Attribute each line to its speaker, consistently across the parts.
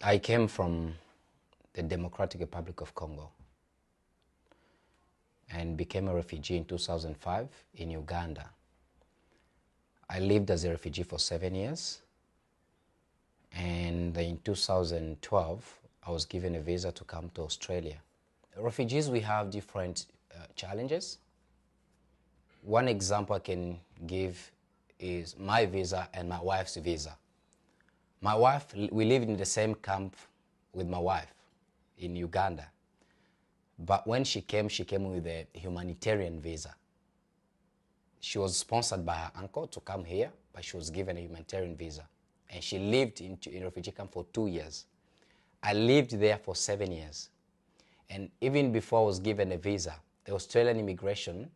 Speaker 1: I came from the Democratic Republic of Congo and became a refugee in 2005 in Uganda. I lived as a refugee for 7 years, and in 2012 I was given a visa to come to Australia. Refugees, we have different challenges. One example I can give is my visa and my wife's visa. My wife, we lived in the same camp with my wife in Uganda. But when she came with a humanitarian visa. She was sponsored by her uncle to come here, but she was given a humanitarian visa. And she lived in refugee camp for 2 years. I lived there for 7 years. And even before I was given a visa, the Australian immigration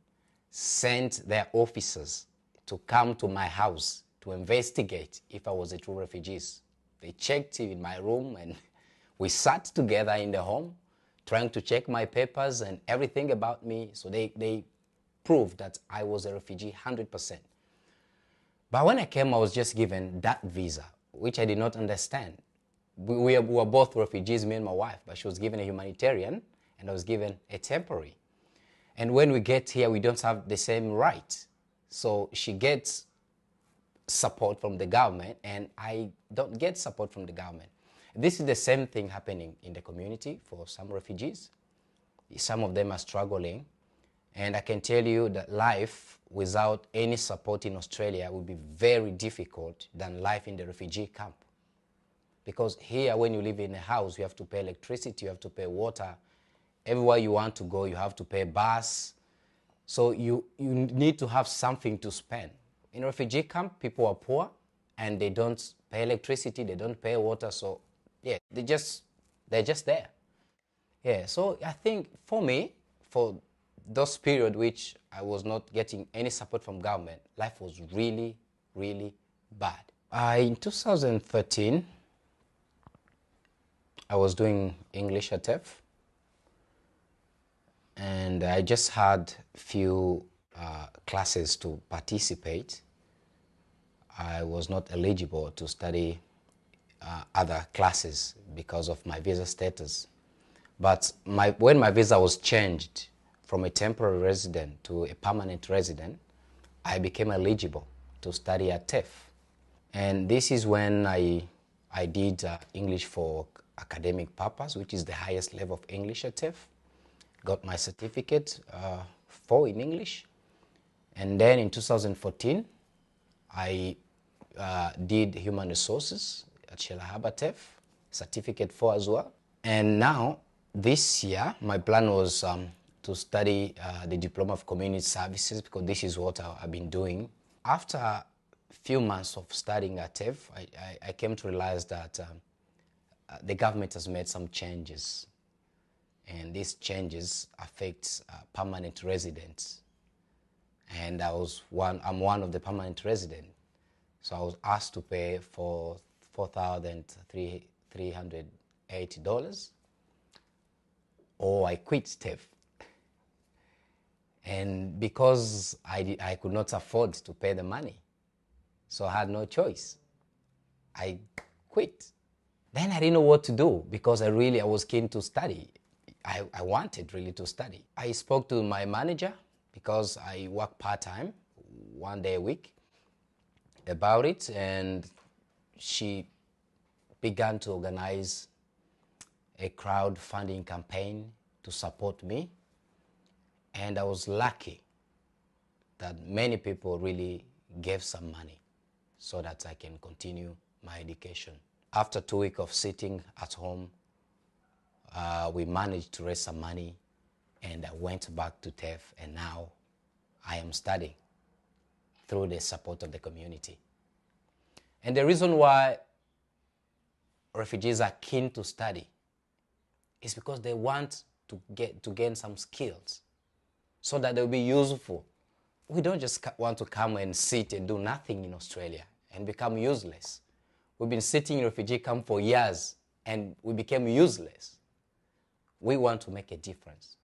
Speaker 1: sent their officers to come to my house to investigate if I was a true refugee. They checked in my room and we sat together in the home trying to check my papers and everything about me. So they proved that I was a refugee 100%. But when I came, I was just given that visa, which I did not understand. We were both refugees, me and my wife, but she was given a humanitarian and I was given a temporary. And when we get here, we don't have the same right. So she gets support from the government and I don't get support from the government. This is the same thing happening in the community for some refugees. Some of them are struggling. And I can tell you that life without any support in Australia will be very difficult than life in the refugee camp. Because here, when you live in a house, you have to pay electricity, you have to pay water. Everywhere you want to go, you have to pay bus. So you need to have something to spend. In a refugee camp, people are poor and they don't pay electricity, they don't pay water. So yeah, they're just there. Yeah, so I think for me, for those period which I was not getting any support from government, life was really, really bad. In 2013, I was doing English at TEF, and I just had few classes to participate. I was not eligible to study other classes because of my visa status. But when my visa was changed from a temporary resident to a permanent resident, I became eligible to study at TEF. And this is when I did English for academic purpose, which is the highest level of English at TEF. Got my certificate 4 in English. And then in 2014, I did human resources at Shelahaba TEF, certificate 4 as well. And now, this year, my plan was to study the Diploma of Community Services, because this is what I've been doing. After a few months of studying at TEF, I came to realize that the government has made some changes, and these changes affect permanent residents. And I'm one of the permanent residents. So I was asked to pay for $4,380, or I quit TEF. And because I could not afford to pay the money, so I had no choice. I quit. Then I didn't know what to do because I was keen to study. I wanted really to study. I spoke to my manager because I work part-time, 1 day a week, about it, and she began to organize a crowdfunding campaign to support me. And I was lucky that many people really gave some money so that I can continue my education. After 2 weeks of sitting at home, we managed to raise some money, and I went back to TEF, and now I am studying through the support of the community. And the reason why refugees are keen to study is because they want to gain some skills so that they'll be useful. We don't just want to come and sit and do nothing in Australia and become useless. We've been sitting in refugee camp for years and we became useless. We want to make a difference.